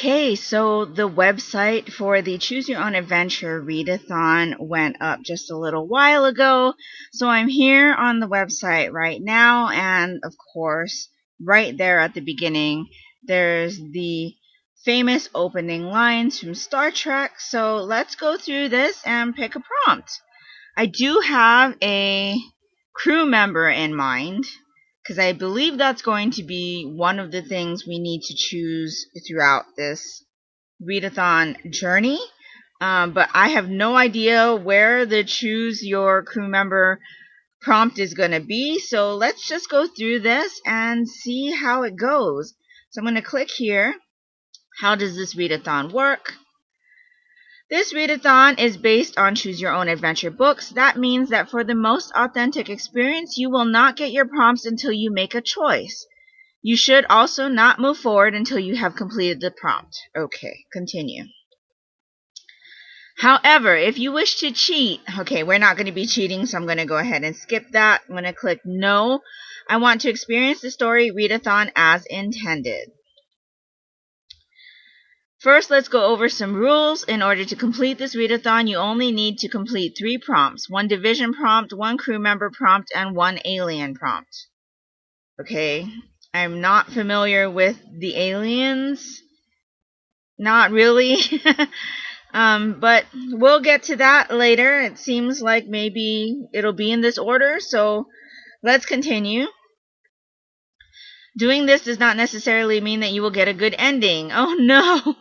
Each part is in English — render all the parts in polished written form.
Okay, so the website for the Choose Your Own Adventure Readathon went up just a little while ago. So I'm here on the website right now, and of course, right there at the beginning, there's the famous opening lines from Star Trek. So let's go through this and pick a prompt. I do have a crew member in mind, because I believe that's going to be one of the things we need to choose throughout this readathon journey. But I have no idea where the choose your crew member prompt is going to be. So let's just go through this and see how it goes. So I'm going to click here. How does this readathon work? This readathon is based on Choose Your Own Adventure books. That means that for the most authentic experience, you will not get your prompts until you make a choice. You should also not move forward until you have completed the prompt. Okay, continue. However, if you wish to cheat, okay, we're not going to be cheating, so I'm going to go ahead and skip that. I'm going to click No. I want to experience the story readathon as intended. First, let's go over some rules. In order to complete this readathon, you only need to complete 3 prompts. 1 division prompt, 1 crew member prompt, and 1 alien prompt. Okay, I'm not familiar with the aliens. Not really. But we'll get to that later. It seems like maybe it'll be in this order, so let's continue. Doing this does not necessarily mean that you will get a good ending. Oh no!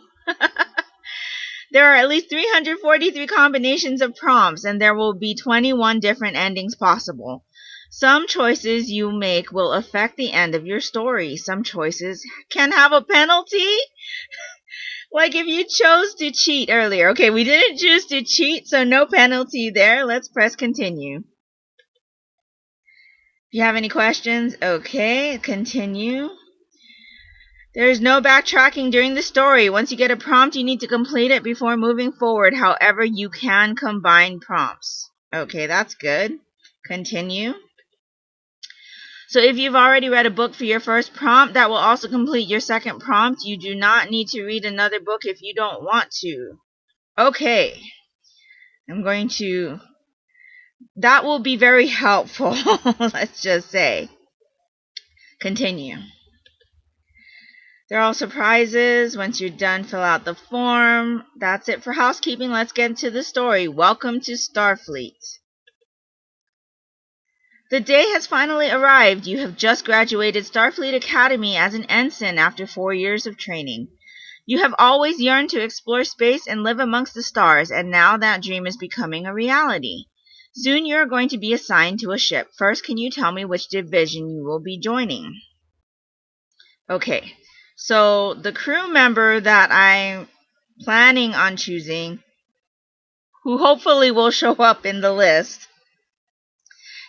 There are at least 343 combinations of prompts, and there will be 21 different endings possible. Some choices you make will affect the end of your story. Some choices can have a penalty. Like if you chose to cheat earlier. Okay, we didn't choose to cheat, so no penalty there. Let's press continue. If you have any questions, okay, continue. There is no backtracking during the story. Once you get a prompt, you need to complete it before moving forward. However, you can combine prompts. Okay, that's good. Continue. So if you've already read a book for your first prompt, that will also complete your second prompt. You do not need to read another book if you don't want to. Okay. That will be very helpful, let's just say. Continue. There are also prizes. Once you're done, fill out the form. That's it for housekeeping. Let's get into the story. Welcome to Starfleet. The day has finally arrived. You have just graduated Starfleet Academy as an ensign after 4 years of training. You have always yearned to explore space and live amongst the stars, and now that dream is becoming a reality. Soon you are going to be assigned to a ship. First, can you tell me which division you will be joining? Okay. So the crew member that I'm planning on choosing, who hopefully will show up in the list,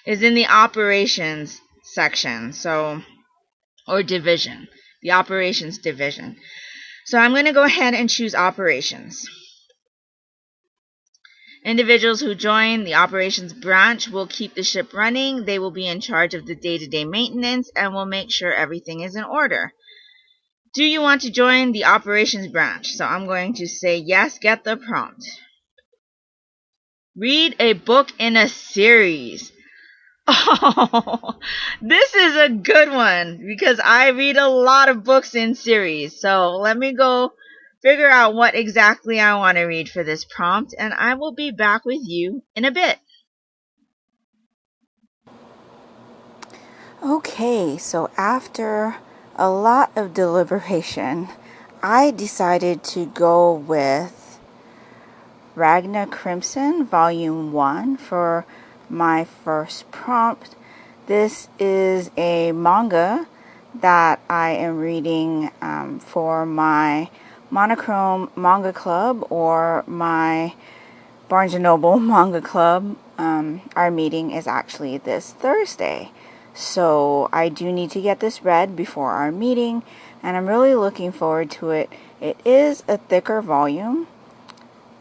is in the operations section, or division, the operations division. So I'm going to go ahead and choose operations. Individuals who join the operations branch will keep the ship running. They will be in charge of the day-to-day maintenance and will make sure everything is in order. Do you want to join the operations branch? So I'm going to say yes, get the prompt. Read a book in a series. Oh, this is a good one because I read a lot of books in series. So let me go figure out what exactly I want to read for this prompt, and I will be back with you in a bit. Okay, so after a lot of deliberation, I decided to go with Ragna Crimson, Volume 1 for my first prompt. This is a manga that I am reading for my Monochrome Manga Club or my Barnes & Noble Manga Club. Our meeting is actually this Thursday. So I do need to get this read before our meeting, and I'm really looking forward to it. It is a thicker volume,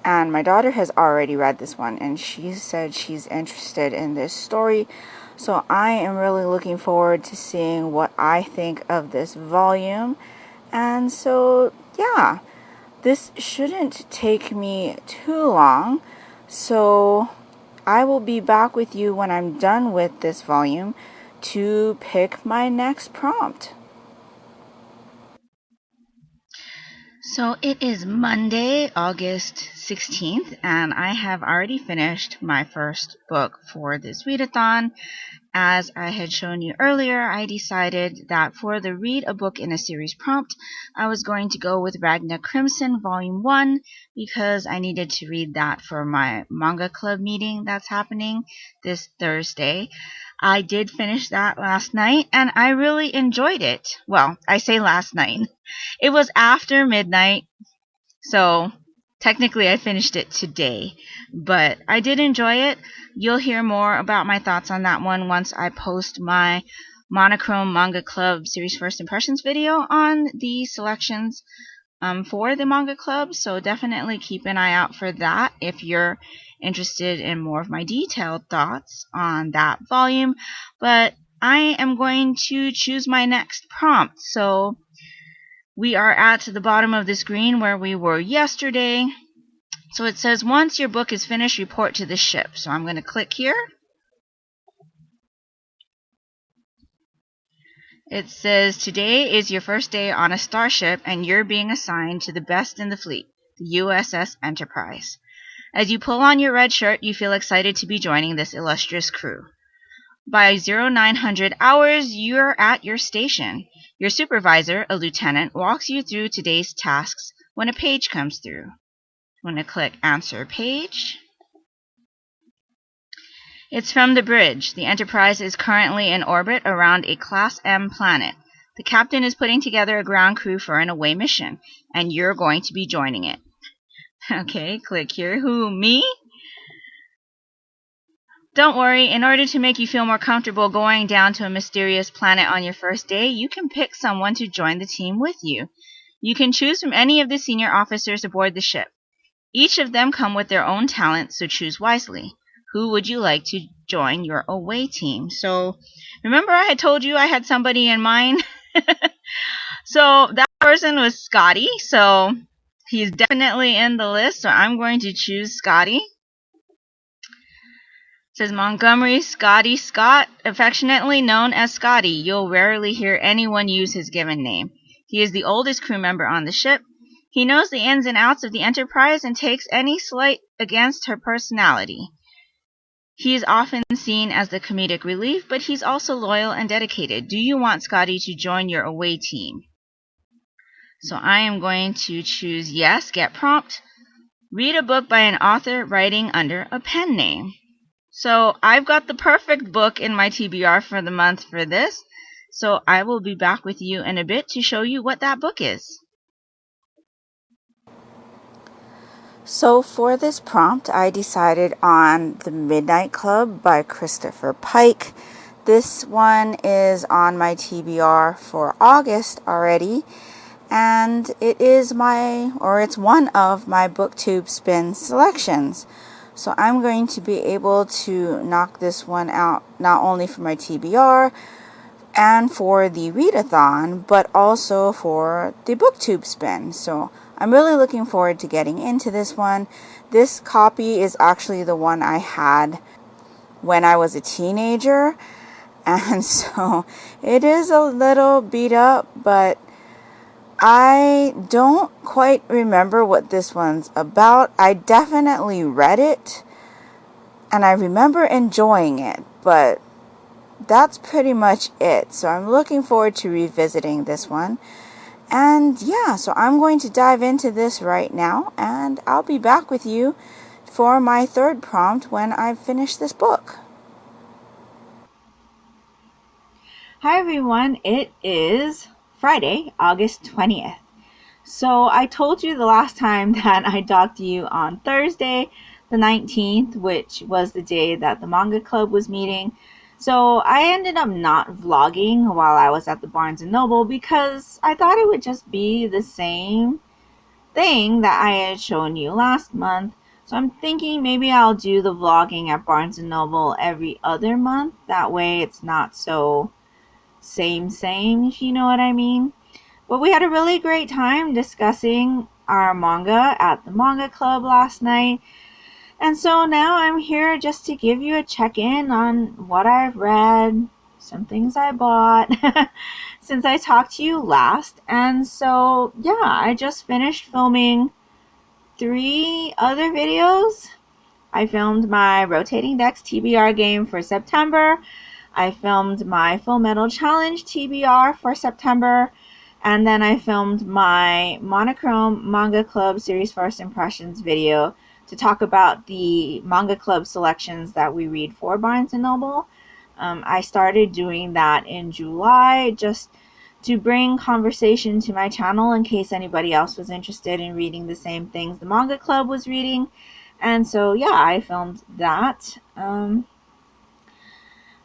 and my daughter has already read this one, and she said she's interested in this story. So I am really looking forward to seeing what I think of this volume. And so, yeah, This shouldn't take me too long, so I will be back with you when I'm done with this volume to pick my next prompt. So it is Monday, August 16th, and I have already finished my first book for this readathon. As I had shown you earlier, I decided that for the Read a Book in a Series prompt, I was going to go with Ragna Crimson Volume 1 because I needed to read that for my Manga Club meeting that's happening this Thursday. I did finish that last night, and I really enjoyed it. Well, I say last night. It was after midnight, so technically I finished it today, but I did enjoy it. You'll hear more about my thoughts on that one once I post my Monochrome Manga Club Series First Impressions video on the selections for the Manga Club, so definitely keep an eye out for that if you're interested in more of my detailed thoughts on that volume. But I am going to choose my next prompt, so we are at the bottom of the screen where we were yesterday. So it says, once your book is finished, report to the ship. So I'm going to click here. It says, today is your first day on a starship, and you're being assigned to the best in the fleet, the USS Enterprise. As you pull on your red shirt, you feel excited to be joining this illustrious crew. By 0900 hours, you're at your station. Your supervisor, a lieutenant, walks you through today's tasks when a page comes through. I'm going to click Answer Page. It's from the bridge. The Enterprise is currently in orbit around a Class M planet. The captain is putting together a ground crew for an away mission, and you're going to be joining it. Okay, click here. Who, me? Don't worry, in order to make you feel more comfortable going down to a mysterious planet on your first day, you can pick someone to join the team with you. You can choose from any of the senior officers aboard the ship. Each of them come with their own talent, so choose wisely. Who would you like to join your away team? So, remember I had told you I had somebody in mind? So, that person was Scotty, so he's definitely in the list, so I'm going to choose Scotty. It says Montgomery Scotty Scott, affectionately known as Scotty. You'll rarely hear anyone use his given name. He is the oldest crew member on the ship. He knows the ins and outs of the Enterprise and takes any slight against her personality. He is often seen as the comedic relief, but he's also loyal and dedicated. Do you want Scotty to join your away team? So I am going to choose yes, get prompt. Read a book by an author writing under a pen name. So I've got the perfect book in my TBR for the month for this. So I will be back with you in a bit to show you what that book is. So for this prompt, I decided on The Midnight Club by Christopher Pike. This one is on my TBR for August already, and it's one of my BookTube spin selections. So I'm going to be able to knock this one out not only for my TBR and for the readathon, but also for the BookTube spin. So I'm really looking forward to getting into this one. This copy is actually the one I had when I was a teenager, and so it is a little beat up, but I don't quite remember what this one's about. I definitely read it, and I remember enjoying it, but that's pretty much it. So I'm looking forward to revisiting this one. And yeah, so I'm going to dive into this right now, and I'll be back with you for my third prompt when I've finished this book. Hi everyone, it is Friday, August 20th. So I told you the last time that I talked to you on Thursday, the 19th, which was the day that the Manga Club was meeting. So I ended up not vlogging while I was at the Barnes & Noble because I thought it would just be the same thing that I had shown you last month. So I'm thinking maybe I'll do the vlogging at Barnes & Noble every other month. That way it's not so same, if you know what I mean. But we had a really great time discussing our manga at the manga club last night. And so now I'm here just to give you a check-in on what I've read, some things I bought since I talked to you last. And so, yeah, I just finished filming 3 other videos. I filmed my Rotating Decks TBR game for September. I filmed my Fullmetal Challenge TBR for September. And then I filmed my Monochrome Manga Club Series First Impressions video to talk about the Manga Club selections that we read for Barnes & Noble. I started doing that in July just to bring conversation to my channel in case anybody else was interested in reading the same things the Manga Club was reading. And so, yeah, I filmed that.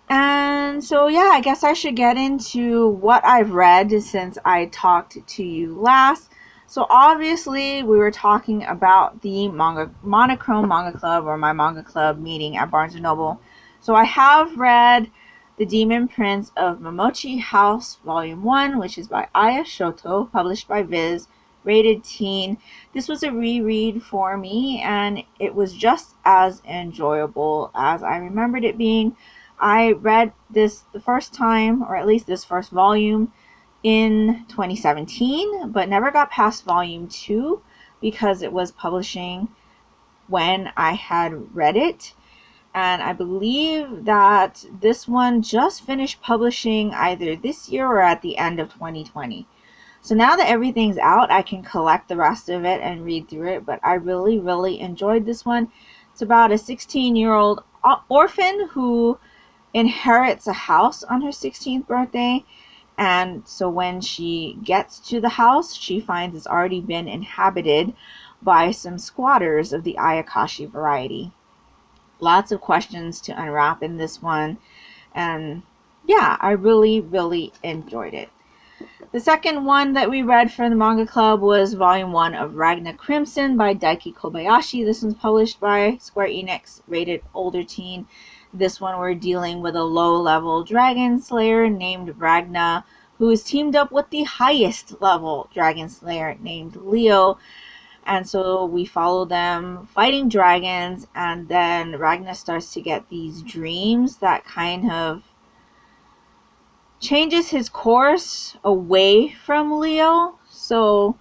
And so, yeah, I guess I should get into what I've read since I talked to you last. So obviously we were talking about the Monochrome Manga Club, or my manga club meeting at Barnes & Noble. So I have read The Demon Prince of Momochi House Volume 1, which is by Aya Shoto, published by Viz, rated teen. This was a reread for me, and it was just as enjoyable as I remembered it being. I read this the first time, or at least this first volume, in 2017, but never got past volume 2 because it was publishing when I had read it. And I believe that this one just finished publishing either this year or at the end of 2020. So now that everything's out, I can collect the rest of it and read through it, but I really, really enjoyed this one. It's about a 16-year-old orphan who inherits a house on her 16th birthday. And so when she gets to the house, she finds it's already been inhabited by some squatters of the Ayakashi variety. Lots of questions to unwrap in this one. And yeah, I really, really enjoyed it. The second one that we read for the Manga Club was Volume 1 of Ragna Crimson by Daiki Kobayashi. This one's published by Square Enix, rated older teen. This one we're dealing with a low-level dragon slayer named Ragna, who is teamed up with the highest level dragon slayer named Leo. And so we follow them fighting dragons, and then Ragna starts to get these dreams that kind of changes his course away from Leo. So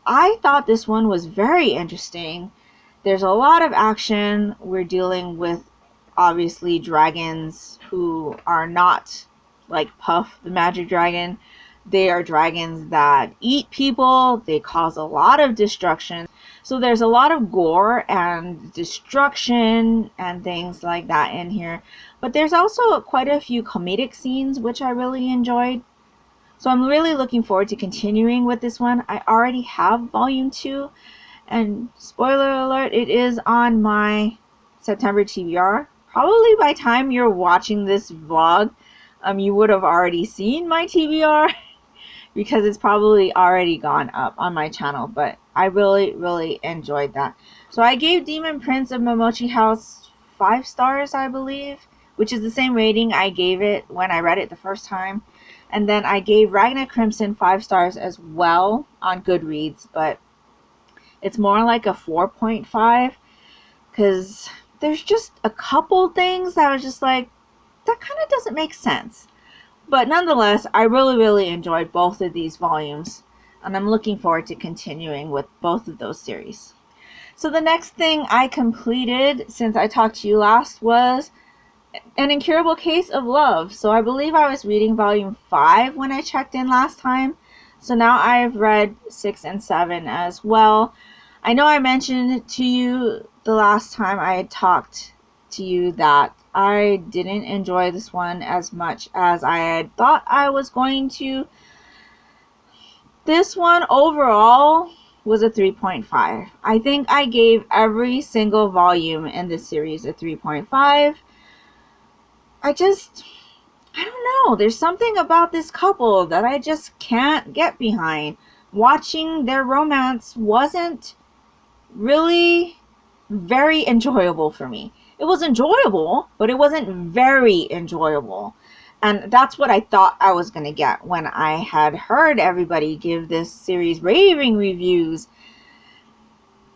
I thought this one was very interesting. There's a lot of action. We're dealing with obviously dragons who are not like Puff the magic dragon. They are dragons that eat people. They cause a lot of destruction. So there's a lot of gore and destruction and things like that in here. But there's also quite a few comedic scenes which I really enjoyed. So I'm really looking forward to continuing with this one. I already have Volume 2. And spoiler alert, it is on my September TBR. Probably by the time you're watching this vlog, you would have already seen my TBR because it's probably already gone up on my channel. But I really, really enjoyed that. So I gave Demon Prince of Momochi House 5 stars, I believe, which is the same rating I gave it when I read it the first time. And then I gave Ragna Crimson 5 stars as well on Goodreads, but it's more like a 4.5 because there's just a couple things that I was just like, that kind of doesn't make sense. But nonetheless, I really, really enjoyed both of these volumes, and I'm looking forward to continuing with both of those series. So the next thing I completed since I talked to you last was An Incurable Case of Love. So I believe I was reading volume 5 when I checked in last time. So now I've read 6 and 7 as well. I know I mentioned to you the last time I had talked to you that I didn't enjoy this one as much as I had thought I was going to. This one overall was a 3.5. I think I gave every single volume in this series a 3.5. I don't know. There's something about this couple that I just can't get behind. Watching their romance wasn't really very enjoyable for me. It was enjoyable, but it wasn't very enjoyable. And that's what I thought I was going to get when I had heard everybody give this series raving reviews.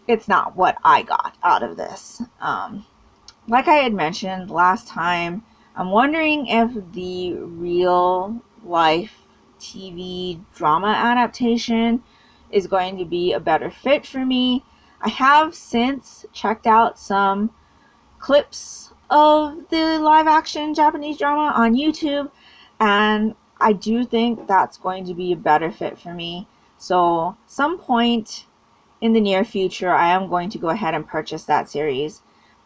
it's not what I got out of this. Like I had mentioned last time, I'm wondering if the real life TV drama adaptation is going to be a better fit for me. I have since checked out some clips of the live action Japanese drama on YouTube, and I do think that's going to be a better fit for me. So, some point in the near future, I am going to go ahead and purchase that series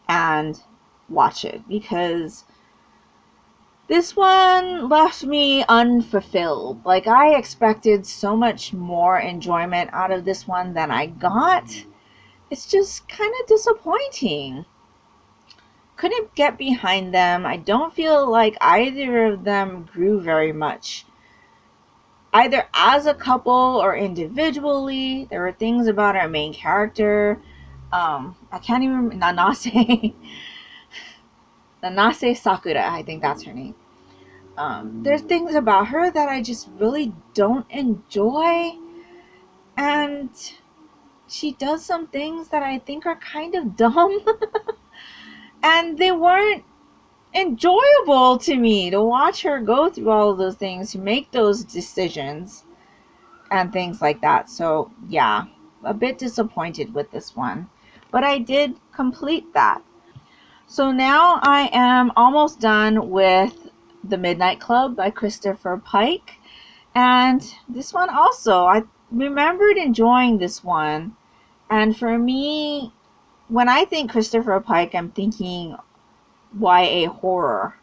and watch it, because this one left me unfulfilled. Like, I expected so much more enjoyment out of this one than I got. It's just kind of disappointing. Couldn't get behind them. I don't feel like either of them grew very much, either as a couple or individually. There were things about our main character. I can't even remember. Nanase Sakura, I think that's her name. There's things about her that I just really don't enjoy. And she does some things that I think are kind of dumb. And they weren't enjoyable to me to watch her go through all of those things, to make those decisions and things like that. So yeah, a bit disappointed with this one, but I did complete that. So now I am almost done with The Midnight Club by Christopher Pike, and this one also, I remembered enjoying this one. And for me, when I think Christopher Pike, I'm thinking YA horror.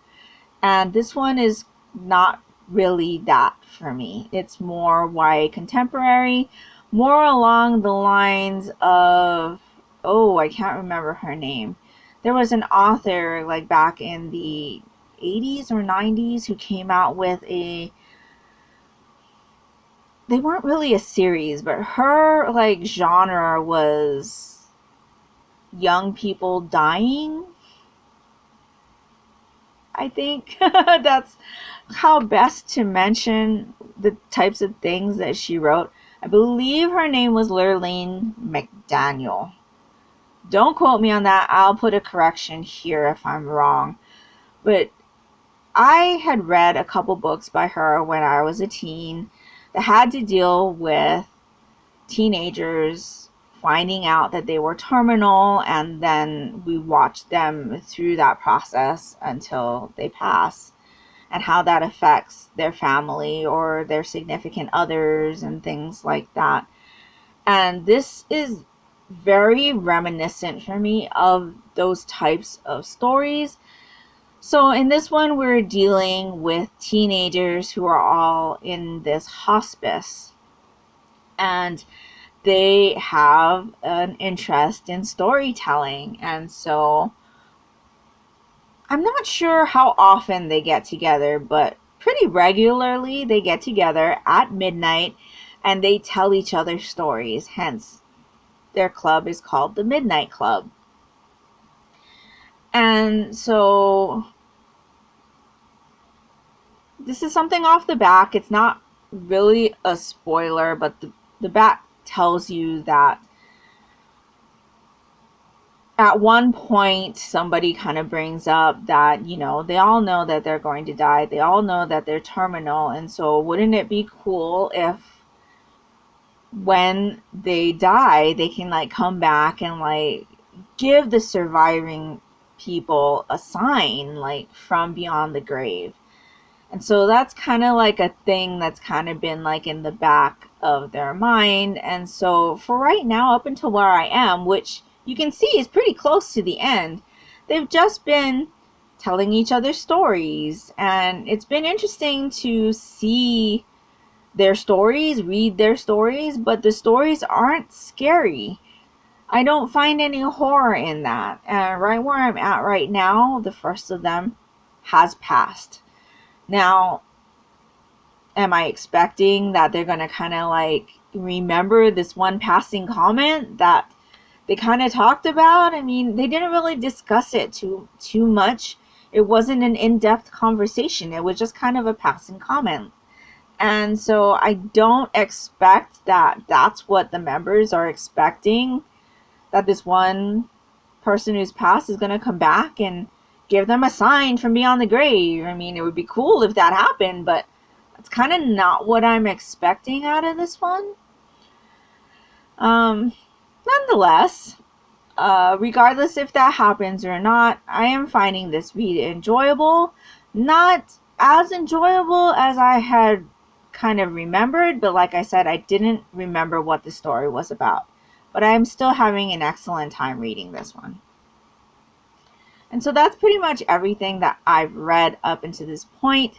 And this one is not really that for me. It's more YA contemporary, more along the lines of, oh, I can't remember her name. There was an author like back in the 80s or 90s who came out with they weren't really a series, but her like genre was young people dying. I think that's how best to mention the types of things that she wrote. I believe her name was Lurleen McDaniel. Don't quote me on that. I'll put a correction here if I'm wrong. But I had read a couple books by her when I was a teen that had to deal with teenagers finding out that they were terminal, and then we watch them through that process until they pass, and how that affects their family or their significant others and things like that. And this is very reminiscent for me of those types of stories. So in this one, we're dealing with teenagers who are all in this hospice, and they have an interest in storytelling. And so I'm not sure how often they get together, but pretty regularly they get together at midnight and they tell each other stories. Hence, their club is called the Midnight Club. And so this is something off the back. It's not really a spoiler, but the back tells you that at one point somebody kind of brings up that, you know, they all know that they're going to die. They all know that they're terminal. And so wouldn't it be cool if when they die, they can like come back and like give the surviving people a sign like from beyond the grave. And so that's kind of like a thing that's kind of been like in the back of their mind. And so for right now, up until where I am, which you can see is pretty close to the end, they've just been telling each other stories. And it's been interesting to see their stories, read their stories, but the stories aren't scary. I don't find any horror in that. And right where I'm at right now, the first of them has passed. Now, am I expecting that they're going to kind of like remember this one passing comment that they kind of talked about? I mean, they didn't really discuss it too much. It wasn't an in-depth conversation. It was just kind of a passing comment. And so I don't expect that that's what the members are expecting. that this one person who's passed is going to come back and give them a sign from beyond the grave. I mean, it would be cool if that happened, but that's kind of not what I'm expecting out of this one. Nonetheless, regardless if that happens or not, I am finding this read enjoyable. Not as enjoyable as I had kind of remembered, but like I said, I didn't remember what the story was about. But I'm still having an excellent time reading this one. And so that's pretty much everything that I've read up until this point.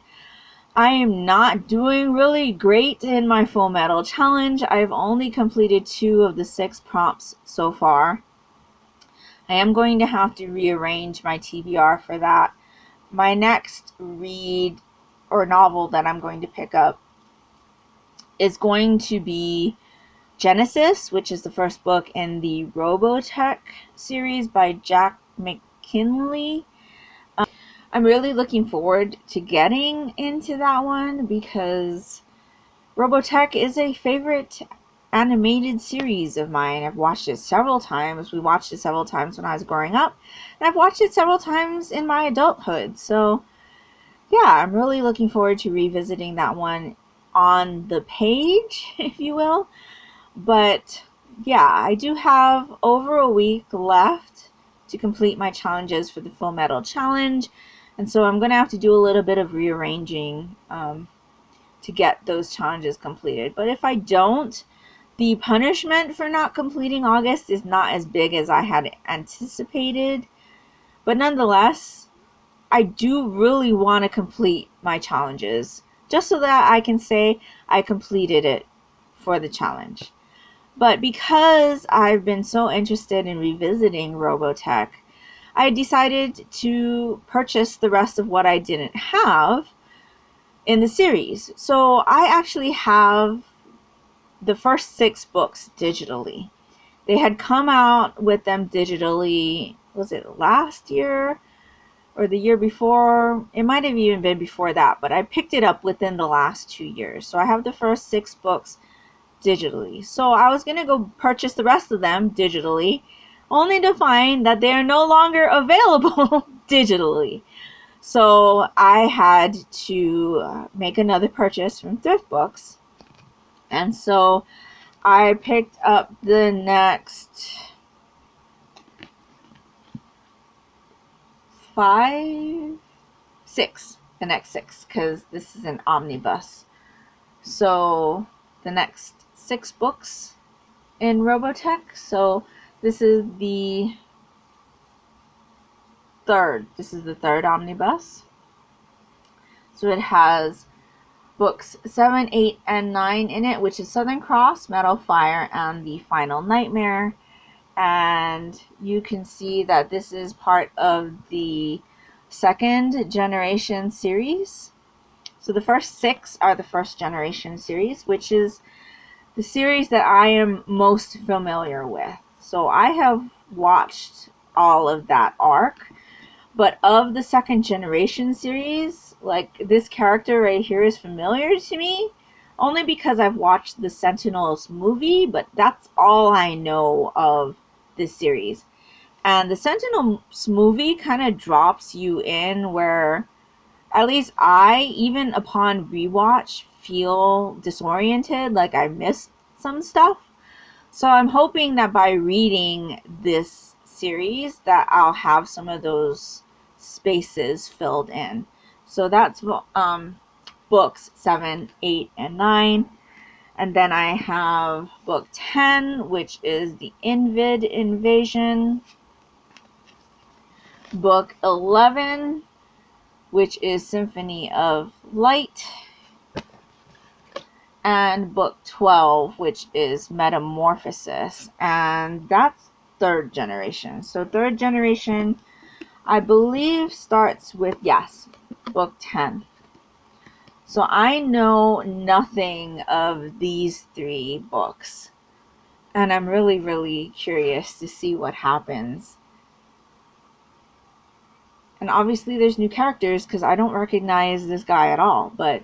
I am not doing really great in my Fullmetal challenge. I've only completed 2 of the 6 prompts so far. I am going to have to rearrange my TBR for that. My next read or novel that I'm going to pick up is going to be Genesis, which is the first book in the Robotech series by Jack McKinley. I'm really looking forward to getting into that one because Robotech is a favorite animated series of mine. I've watched it several times. We watched it several times when I was growing up, and I've watched it several times in my adulthood. So yeah, I'm really looking forward to revisiting that one on the page, if you will. But yeah, I do have over a week left to complete my challenges for the Fullmetal challenge, and so I'm going to have to do a little bit of rearranging to get those challenges completed. But if I don't, the punishment for not completing August is not as big as I had anticipated. But nonetheless, I do really want to complete my challenges, just so that I can say I completed it for the challenge. But because I've been so interested in revisiting Robotech, I decided to purchase the rest of what I didn't have in the series. So I actually have the first 6 books digitally. They had come out with them digitally, was it last year or the year before? It might have even been before that, but I picked it up within the last 2 years. So I have the first 6 books digitally. So I was going to go purchase the rest of them digitally, only to find that they are no longer available digitally. So I had to make another purchase from Thrift Books. And so I picked up the next 6, because this is an omnibus. So the next 6 books in Robotech. So this is the third. This is the third omnibus. So it has books 7, 8, and 9 in it, which is Southern Cross, Metal Fire, and The Final Nightmare. And you can see that this is part of the 2nd generation series. So the first 6 are the 1st generation series, which is the series that I am most familiar with. So I have watched all of that arc, but of the 2nd generation series, like, this character right here is familiar to me only because I've watched the Sentinels movie, but that's all I know of this series. And the Sentinels movie kind of drops you in where, at least I, even upon rewatch, feel disoriented, like I missed some stuff. So I'm hoping that by reading this series that I'll have some of those spaces filled in. So that's books 7, 8, and 9. And then I have book 10, which is the Invid Invasion. Book 11, which is Symphony of Light. And book 12, which is Metamorphosis. And that's 3rd generation. So 3rd generation, I believe, starts with, yes, book 10. So I know nothing of these 3 books. And I'm really, really curious to see what happens. And obviously there's new characters because I don't recognize this guy at all. But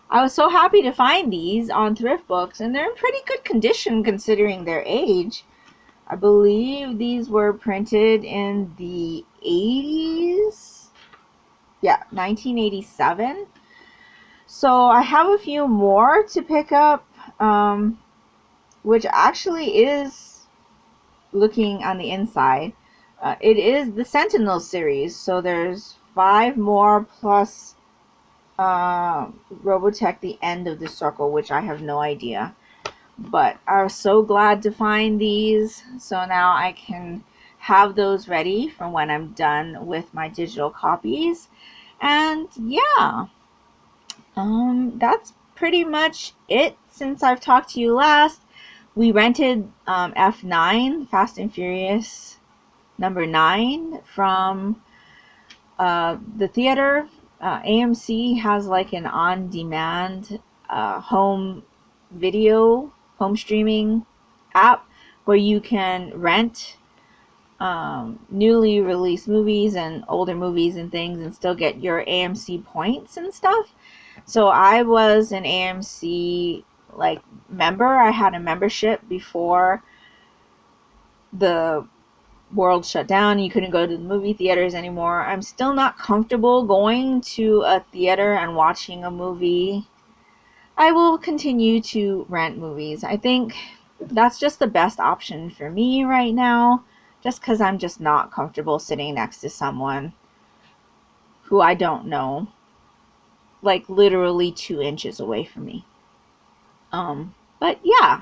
I was so happy to find these on Thrift Books, and they're in pretty good condition considering their age. I believe these were printed in the 80s. Yeah, 1987. So I have a few more to pick up, which actually is looking on the inside. It is the Sentinel series, so there's 5 more plus Robotech The End of the Circle, which I have no idea. But I was so glad to find these, so now I can have those ready for when I'm done with my digital copies. And yeah, that's pretty much it since I've talked to you last. We rented F9, Fast and Furious number 9, from the theater. AMC has like an on-demand home streaming app where you can rent newly released movies and older movies and things and still get your AMC points and stuff. So I was an AMC like member. I had a membership before the world shut down. You couldn't go to the movie theaters anymore. I'm still not comfortable going to a theater and watching a movie. I will continue to rent movies. I think that's just the best option for me right now, just because I'm just not comfortable sitting next to someone who I don't know, like literally 2 inches away from me. But yeah,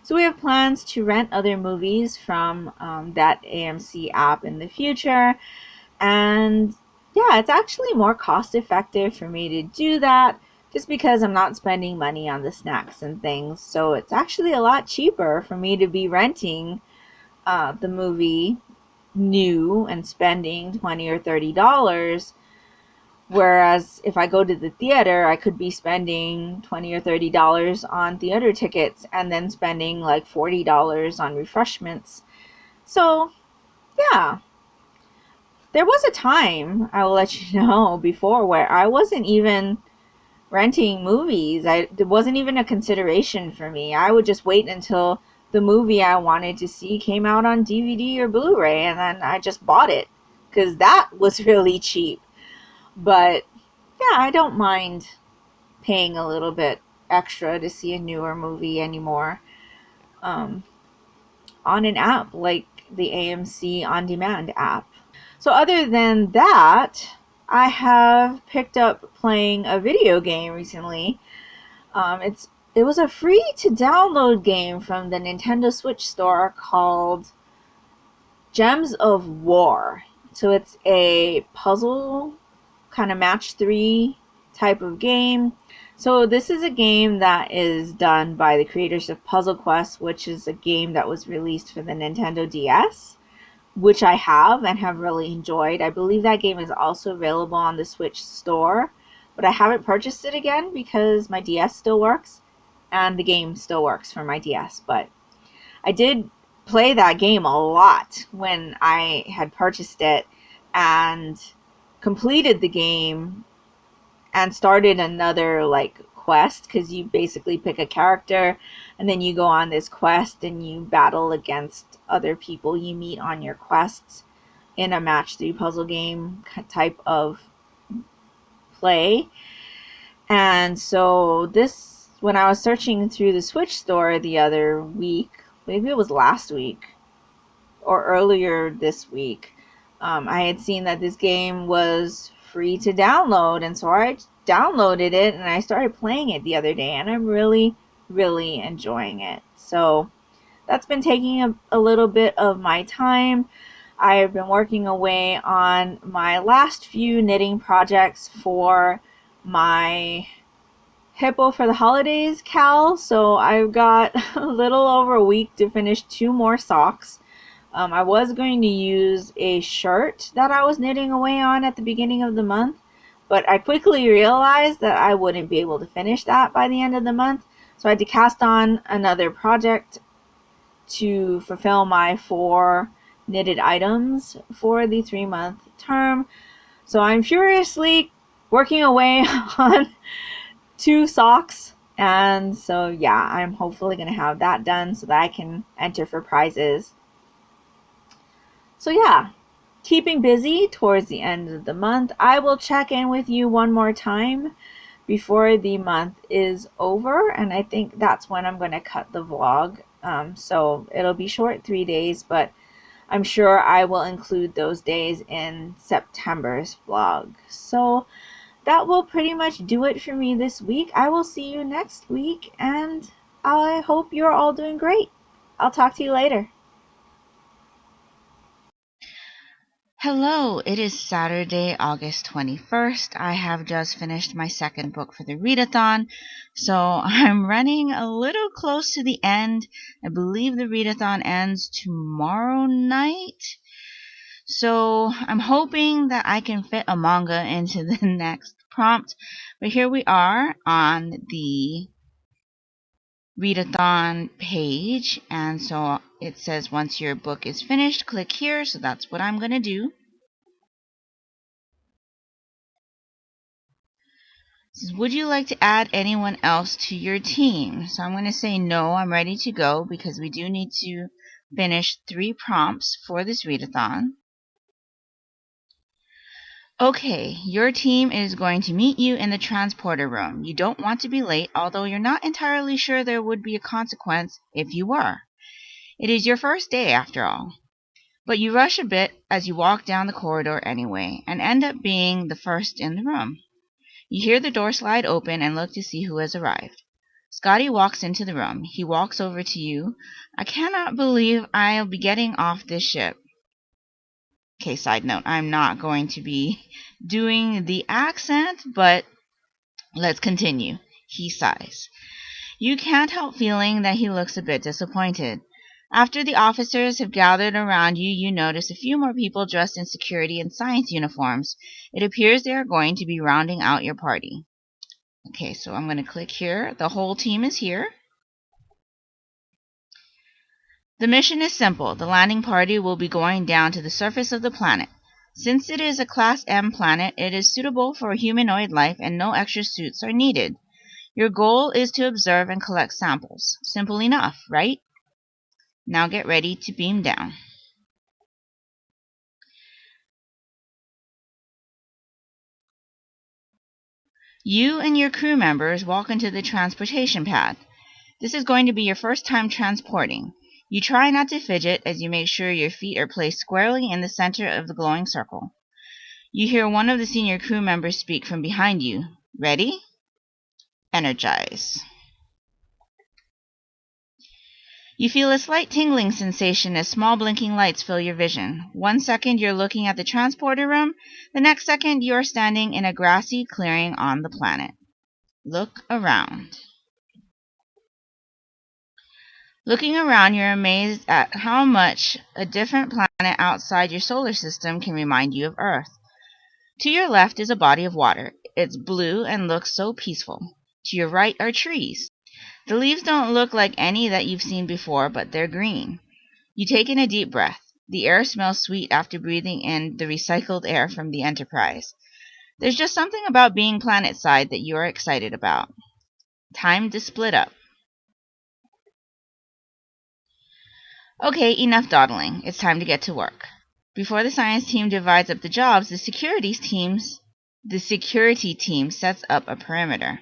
so we have plans to rent other movies from that AMC app in the future. And yeah, it's actually more cost effective for me to do that just because I'm not spending money on the snacks and things. So it's actually a lot cheaper for me to be renting the movie new and spending $20 or $30. Whereas if I go to the theater, I could be spending $20 or $30 on theater tickets and then spending like $40 on refreshments. So yeah, there was a time, I will let you know, before where I wasn't even renting movies. It wasn't even a consideration for me. I would just wait until the movie I wanted to see came out on DVD or Blu-ray, and then I just bought it because that was really cheap. But yeah, I don't mind paying a little bit extra to see a newer movie anymore on an app like the AMC On Demand app. So other than that, I have picked up playing a video game recently. It was a free to download game from the Nintendo Switch store called Gems of War. So it's a puzzle kind of match 3 type of game. So this is a game that is done by the creators of Puzzle Quest, which is a game that was released for the Nintendo DS, which I have and have really enjoyed. I believe that game is also available on the Switch store, but I haven't purchased it again because my DS still works and the game still works for my DS. But I did play that game a lot when I had purchased it and completed the game and started another like quest, because you basically pick a character and then you go on this quest and you battle against other people you meet on your quests in a match 3 puzzle game type of play. And so this, when I was searching through the Switch store the other week, maybe it was last week or earlier this week, I had seen that this game was free to download, and so I downloaded it and I started playing it the other day, and I'm really, really enjoying it. So that's been taking a little bit of my time. I have been working away on my last few knitting projects for my Hippo for the Holidays Cal, so I've got a little over a week to finish 2 more socks. I was going to use a shirt that I was knitting away on at the beginning of the month, but I quickly realized that I wouldn't be able to finish that by the end of the month, so I had to cast on another project to fulfill my 4 knitted items for the 3-month term. So I'm furiously working away on 2 socks, and so yeah, I'm hopefully going to have that done so that I can enter for prizes So yeah, keeping busy towards the end of the month. I will check in with you one more time before the month is over, and I think that's when I'm going to cut the vlog. So it'll be short, 3 days, but I'm sure I will include those days in September's vlog. So that will pretty much do it for me this week. I will see you next week, and I hope you're all doing great. I'll talk to you later. Hello, it is Saturday, August 21st. I have just finished my second book for the Readathon, so I'm running a little close to the end. I believe the Readathon ends tomorrow night, so I'm hoping that I can fit a manga into the next prompt. But here we are on the Readathon page, and so it says once your book is finished, click here, so that's what I'm going to do. Would you like to add anyone else to your team? So I'm going to say no, I'm ready to go because we do need to finish 3 prompts for this readathon. Okay, your team is going to meet you in the transporter room. You don't want to be late, although you're not entirely sure there would be a consequence if you were. It is your first day after all. But you rush a bit as you walk down the corridor anyway, and end up being the first in the room. You hear the door slide open and look to see who has arrived. Scotty walks into the room. He walks over to you. I cannot believe I'll be getting off this ship. Okay, side note, I'm not going to be doing the accent, but let's continue. He sighs. You can't help feeling that he looks a bit disappointed. After the officers have gathered around you, you notice a few more people dressed in security and science uniforms. It appears they are going to be rounding out your party. Okay, so I'm going to click here. The whole team is here. The mission is simple. The landing party will be going down to the surface of the planet. Since it is a Class M planet, it is suitable for humanoid life and no extra suits are needed. Your goal is to observe and collect samples. Simple enough, right? Now get ready to beam down. You and your crew members walk into the transportation pad. This is going to be your first time transporting. You try not to fidget as you make sure your feet are placed squarely in the center of the glowing circle. You hear one of the senior crew members speak from behind you. Ready? Energize. You feel a slight tingling sensation as small blinking lights fill your vision. 1 second you're looking at the transporter room, the next second you are standing in a grassy clearing on the planet. Look around. Looking around, you're amazed at how much a different planet outside your solar system can remind you of Earth. To your left is a body of water. It's blue and looks so peaceful. To your right are trees. The leaves don't look like any that you've seen before, but they're green. You take in a deep breath. The air smells sweet after breathing in the recycled air from the Enterprise. There's just something about being planet-side that you are excited about. Time to split up. Okay, enough dawdling. It's time to get to work. Before the science team divides up the jobs, the security team sets up a perimeter.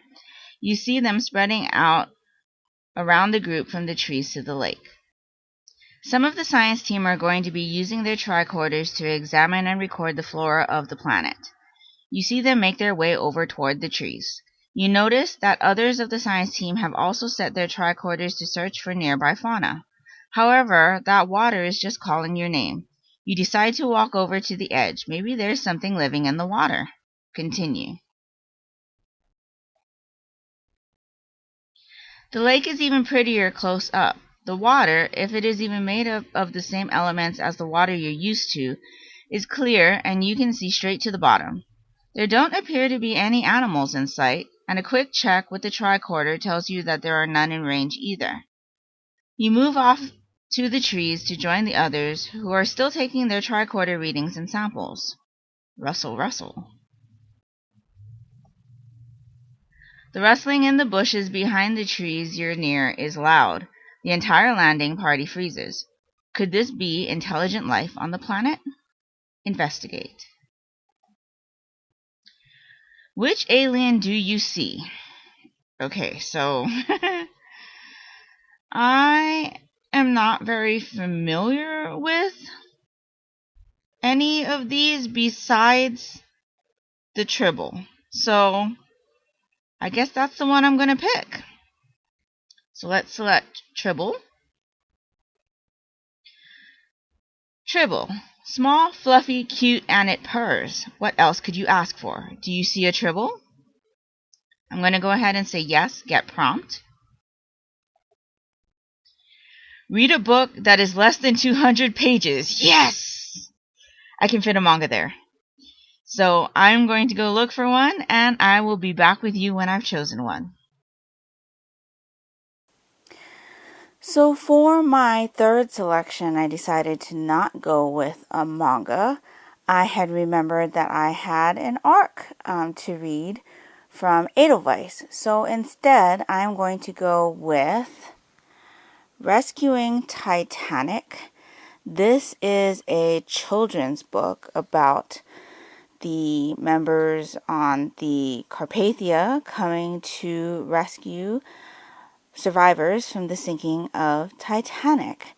You see them spreading out around the group from the trees to the lake. Some of the science team are going to be using their tricorders to examine and record the flora of the planet. You see them make their way over toward the trees. You notice that others of the science team have also set their tricorders to search for nearby fauna. However, that water is just calling your name. You decide to walk over to the edge. Maybe there's something living in the water. Continue. The lake is even prettier close up. The water, if it is even made up of the same elements as the water you're used to, is clear and you can see straight to the bottom. There don't appear to be any animals in sight, and a quick check with the tricorder tells you that there are none in range either. You move off to the trees to join the others who are still taking their tricorder readings and samples. Rustle, rustle. The rustling in the bushes behind the trees you're near is loud. The entire landing party freezes. Could this be intelligent life on the planet? Investigate. Which alien do you see? Okay, so I am not very familiar with any of these besides the Tribble. So I guess that's the one I'm going to pick. So let's select Tribble. Tribble. Small, fluffy, cute, and it purrs. What else could you ask for? Do you see a Tribble? I'm going to go ahead and say yes, get prompt. Read a book that is less than 200 pages. Yes! I can fit a manga there. So I'm going to go look for one, and I will be back with you when I've chosen one. So for my third selection, I decided to not go with a manga. I had remembered that I had an arc to read from Edelweiss. So instead, I'm going to go with Rescuing Titanic. This is a children's book about the members on the Carpathia coming to rescue survivors from the sinking of Titanic.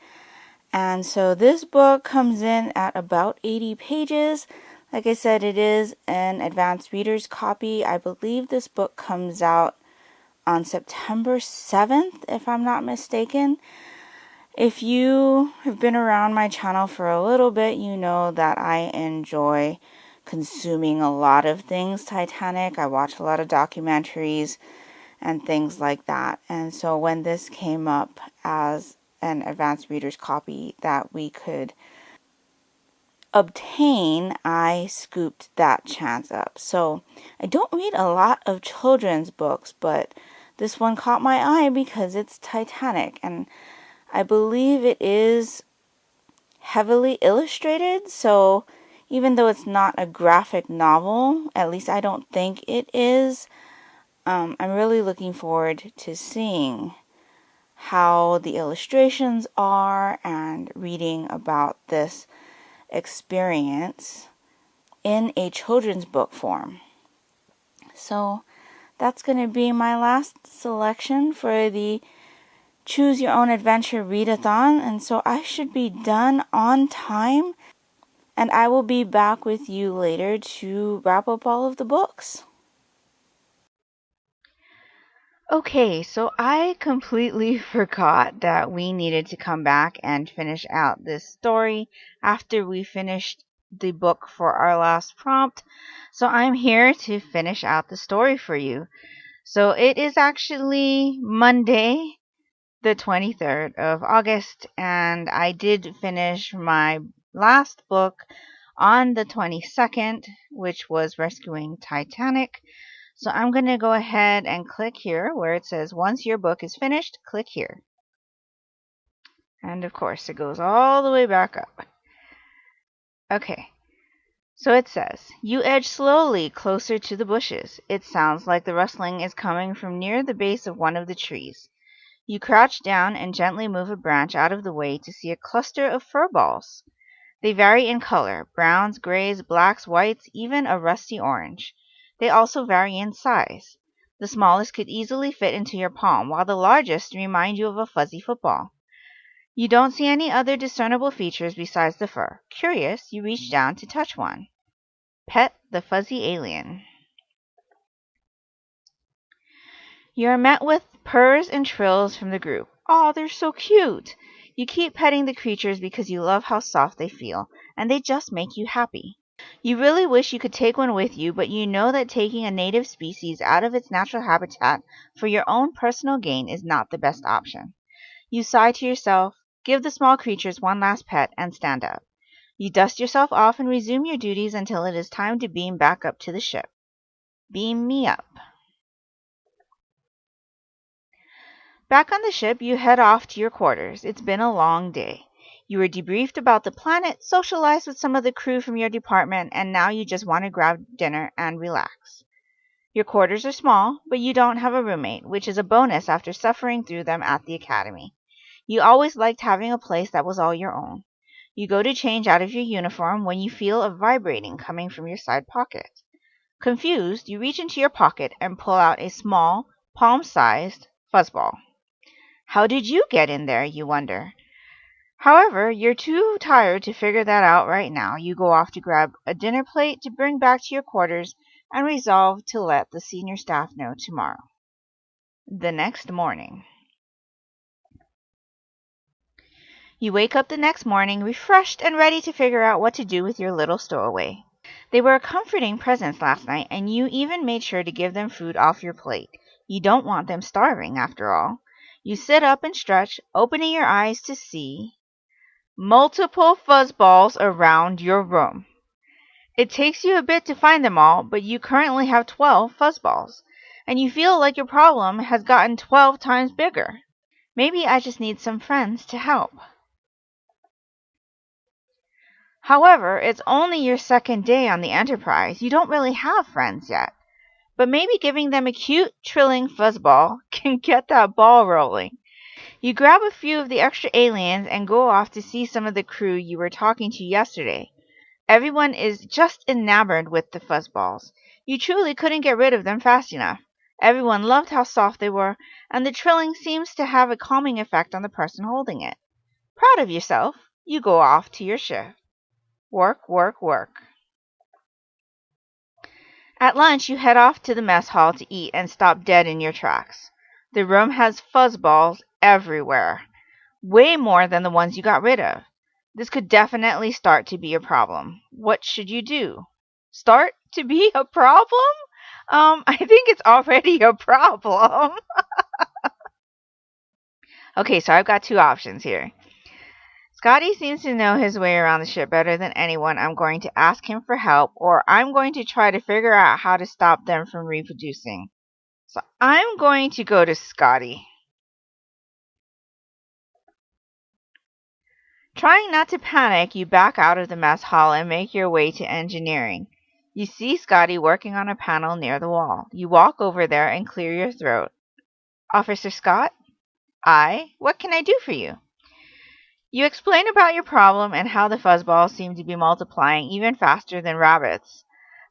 And so this book comes in at about 80 pages. Like I said, it is an advanced reader's copy. I believe this book comes out on September 7th, if I'm not mistaken. If you have been around my channel for a little bit, you know that I enjoy consuming a lot of things Titanic. I watch a lot of documentaries and things like that. And so when this came up as an advanced reader's copy that we could obtain, I scooped that chance up. So I don't read a lot of children's books, but this one caught my eye because it's Titanic, and I believe it is heavily illustrated, so even though it's not a graphic novel, at least I don't think it is, I'm really looking forward to seeing how the illustrations are and reading about this experience in a children's book form. So that's going to be my last selection for the Choose Your Own Adventure Readathon, and so I should be done on time, and I will be back with you later to wrap up all of the books. Okay, so I completely forgot that we needed to come back and finish out this story after we finished the book for our last prompt. So I'm here to finish out the story for you. So it is actually Monday, the 23rd of August, and I did finish my last book on the 22nd, which was Rescuing Titanic. So I'm going to go ahead and click here where it says once your book is finished, click here. And of course it goes all the way back up. Okay. So it says, you edge slowly closer to the bushes. It sounds like the rustling is coming from near the base of one of the trees. You crouch down and gently move a branch out of the way to see a cluster of fur balls. They vary in color, browns, grays, blacks, whites, even a rusty orange. They also vary in size. The smallest could easily fit into your palm, while the largest remind you of a fuzzy football. You don't see any other discernible features besides the fur. Curious, you reach down to touch one. Pet the fuzzy alien. You are met with purrs and trills from the group. "Aw, they're so cute!" You keep petting the creatures because you love how soft they feel, and they just make you happy. You really wish you could take one with you, but you know that taking a native species out of its natural habitat for your own personal gain is not the best option. You sigh to yourself, give the small creatures one last pet, and stand up. You dust yourself off and resume your duties until it is time to beam back up to the ship. Beam me up. Back on the ship, you head off to your quarters. It's been a long day. You were debriefed about the planet, socialized with some of the crew from your department, and now you just want to grab dinner and relax. Your quarters are small, but you don't have a roommate, which is a bonus after suffering through them at the academy. You always liked having a place that was all your own. You go to change out of your uniform when you feel a vibrating coming from your side pocket. Confused, you reach into your pocket and pull out a small, palm-sized fuzzball. How did you get in there, you wonder? However, you're too tired to figure that out right now. You go off to grab a dinner plate to bring back to your quarters and resolve to let the senior staff know tomorrow. The next morning. You wake up the next morning refreshed and ready to figure out what to do with your little stowaway. They were a comforting presence last night, and you even made sure to give them food off your plate. You don't want them starving, after all. You sit up and stretch, opening your eyes to see multiple fuzzballs around your room. It takes you a bit to find them all, but you currently have 12 fuzzballs, and you feel like your problem has gotten 12 times bigger. Maybe I just need some friends to help. However, it's only your second day on the Enterprise. You don't really have friends yet. But maybe giving them a cute, trilling fuzzball can get that ball rolling. You grab a few of the extra aliens and go off to see some of the crew you were talking to yesterday. Everyone is just enamored with the fuzzballs. You truly couldn't get rid of them fast enough. Everyone loved how soft they were, and the trilling seems to have a calming effect on the person holding it. Proud of yourself, you go off to your shift. Work, work, work. At lunch, you head off to the mess hall to eat and stop dead in your tracks. The room has fuzzballs everywhere, way more than the ones you got rid of. This could definitely start to be a problem. What should you do? Start to be a problem? I think it's already a problem. Okay, so I've got two options here. Scotty seems to know his way around the ship better than anyone. I'm going to ask him for help, or I'm going to try to figure out how to stop them from reproducing. So I'm going to go to Scotty. Trying not to panic, you back out of the mess hall and make your way to engineering. You see Scotty working on a panel near the wall. You walk over there and clear your throat. Officer Scott? Aye, what can I do for you? You explain about your problem and how the fuzzballs seem to be multiplying even faster than rabbits.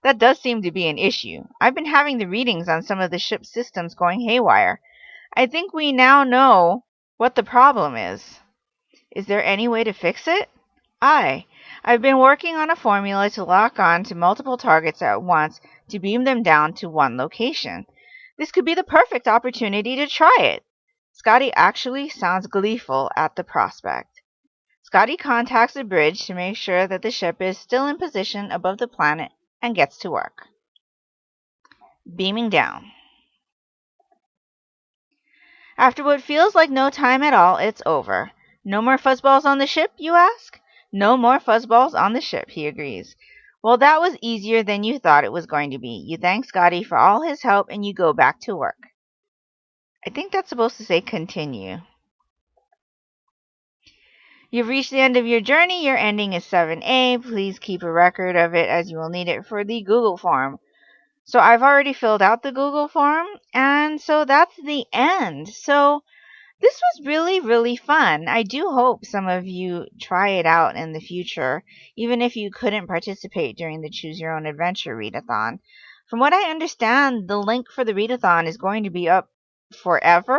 That does seem to be an issue. I've been having the readings on some of the ship's systems going haywire. I think we now know what the problem is. Is there any way to fix it? Aye. I've been working on a formula to lock on to multiple targets at once to beam them down to one location. This could be the perfect opportunity to try it. Scotty actually sounds gleeful at the prospect. Scotty contacts the bridge to make sure that the ship is still in position above the planet and gets to work. Beaming down. After what feels like no time at all, it's over. No more fuzzballs on the ship, you ask? No more fuzzballs on the ship, he agrees. Well, that was easier than you thought it was going to be. You thank Scotty for all his help and you go back to work. I think that's supposed to say continue. You've reached the end of your journey. Your ending is 7A. Please keep a record of it as you will need it for the Google form. So I've already filled out the Google form, and so that's the end. So this was really, really fun. I do hope some of you try it out in the future, even if you couldn't participate during the Choose Your Own Adventure Readathon. From what I understand, the link for the Readathon is going to be up forever.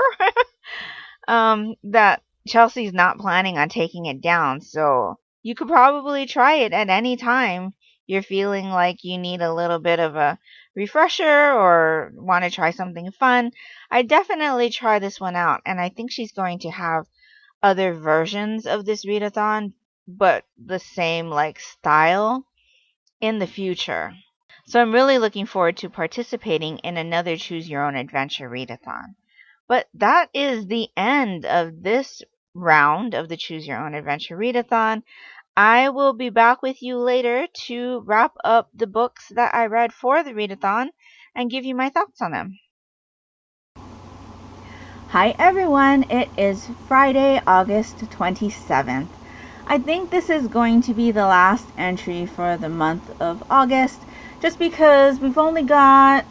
That Chelsea's not planning on taking it down, so you could probably try it at any time you're feeling like you need a little bit of a refresher or want to try something fun. I definitely try this one out, and I think she's going to have other versions of this readathon, but the same like style in the future. So I'm really looking forward to participating in another Choose Your Own Adventure readathon. But that is the end of this round of the Choose Your Own Adventure readathon. I will be back with you later to wrap up the books that I read for the readathon and give you my thoughts on them. Hi everyone, it is Friday, August 27th. I think this is going to be the last entry for the month of August, just because we've only got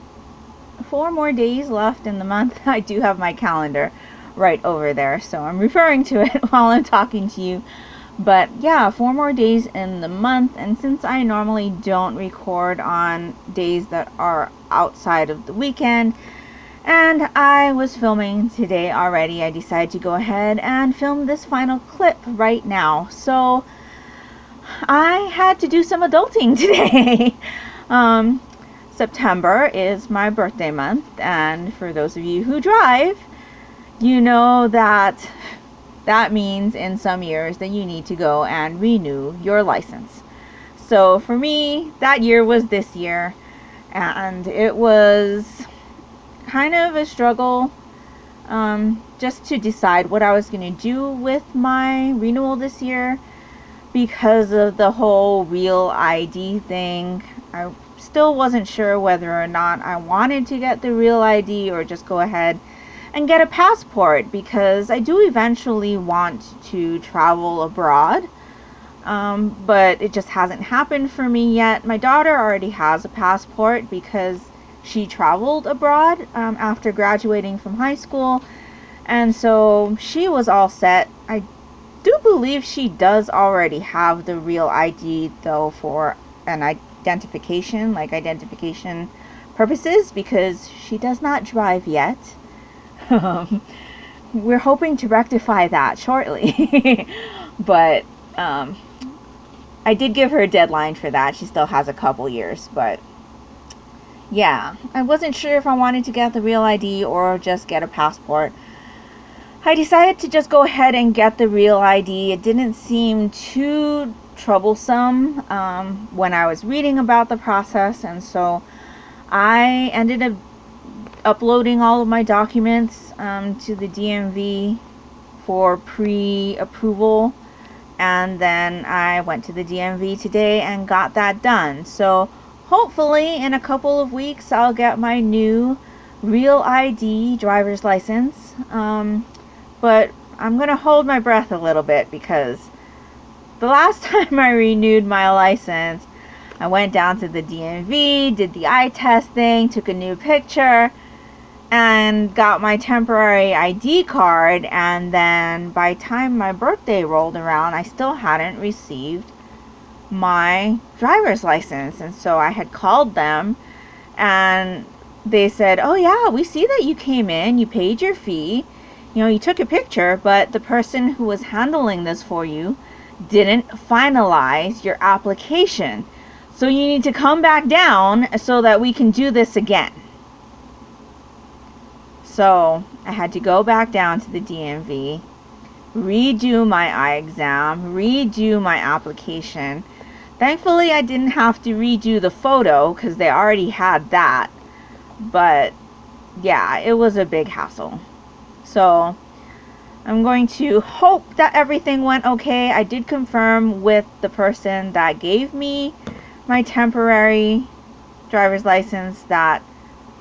4 more days left in the month. I do have my calendar right over there. So I'm referring to it while I'm talking to you. But yeah, 4 more days in the month, and since I normally don't record on days that are outside of the weekend, and I was filming today already, I decided to go ahead and film this final clip right now. So I had to do some adulting today. September is my birthday month, and for those of you who drive, you know that that means in some years that you need to go and renew your license. So for me, that year was this year, and it was kind of a struggle just to decide what I was going to do with my renewal this year because of the whole real ID thing. I still wasn't sure whether or not I wanted to get the real ID or just go ahead and get a passport, because I do eventually want to travel abroad, but it just hasn't happened for me yet. My daughter already has a passport because she traveled abroad after graduating from high school, and so she was all set. I do believe she does already have the real ID though, for an identification purposes, because she does not drive yet. We're hoping to rectify that shortly. But I did give her a deadline for that. She still has a couple years. But yeah, I wasn't sure if I wanted to get the real ID or just get a passport. I decided to just go ahead and get the real ID. It didn't seem too troublesome when I was reading about the process, and so I ended up uploading all of my documents to the DMV for pre-approval, and then I went to the DMV today and got that done. So hopefully in a couple of weeks I'll get my new real ID driver's license, but I'm gonna hold my breath a little bit because the last time I renewed my license, I went down to the DMV, did the eye test thing, took a new picture, and got my temporary ID card, and then by the time my birthday rolled around, I still hadn't received my driver's license. And so I had called them, and they said, oh yeah, we see that you came in, you paid your fee, you took a picture, but the person who was handling this for you didn't finalize your application. So you need to come back down so that we can do this again. So I had to go back down to the DMV, redo my eye exam, redo my application. Thankfully, I didn't have to redo the photo because they already had that. But yeah, it was a big hassle. So I'm going to hope that everything went okay. I did confirm with the person that gave me my temporary driver's license that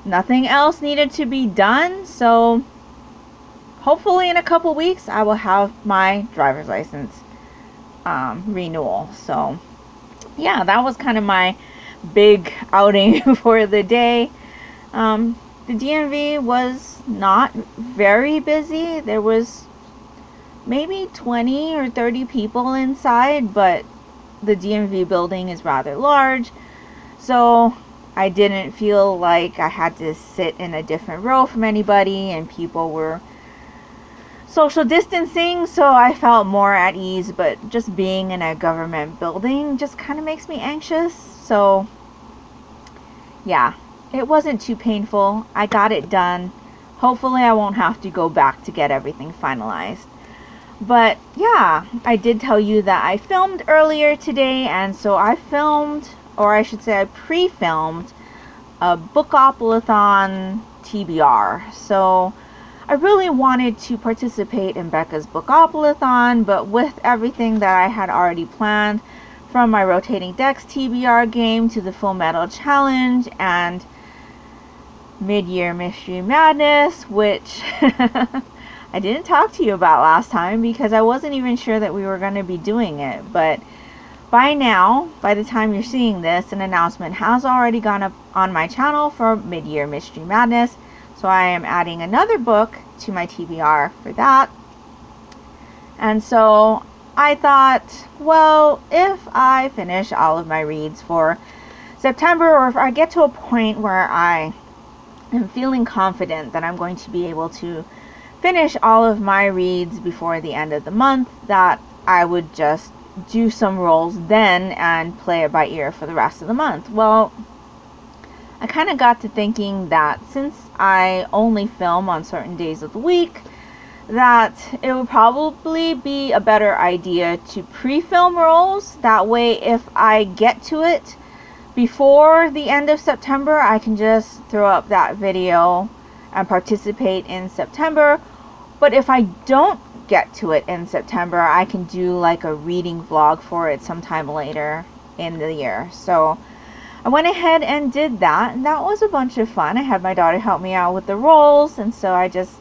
nothing else needed to be done. So hopefully in a couple weeks I will have my driver's license renewal. So yeah, that was kind of my big outing for the day. The DMV was not very busy. There was maybe 20 or 30 people inside, but the DMV building is rather large, so I didn't feel like I had to sit in a different row from anybody, and people were social distancing, so I felt more at ease. But just being in a government building just kind of makes me anxious. So yeah, it wasn't too painful. I got it done. Hopefully I won't have to go back to get everything finalized. But yeah, I did tell you that I filmed earlier today, and so I filmed, or I should say I pre-filmed, a Bookopolython TBR. So I really wanted to participate in Becca's Bookopolython, but with everything that I had already planned, from my Rotating Decks TBR game to the Fullmetal Challenge and Mid-Year Mystery Madness, which I didn't talk to you about last time because I wasn't even sure that we were going to be doing it. But by now, by the time you're seeing this, an announcement has already gone up on my channel for Mid-Year Mystery Madness. So I am adding another book to my TBR for that. And so I thought, well, if I finish all of my reads for September, or if I get to a point where I am feeling confident that I'm going to be able to finish all of my reads before the end of the month, that I would just do some rolls then and play it by ear for the rest of the month. Well, I kind of got to thinking that since I only film on certain days of the week, that it would probably be a better idea to pre-film rolls. That way, if I get to it before the end of September, I can just throw up that video and participate in September. But if I don't get to it in September, I can do like a reading vlog for it sometime later in the year. So I went ahead and did that, and that was a bunch of fun. I had my daughter help me out with the rolls, and so I just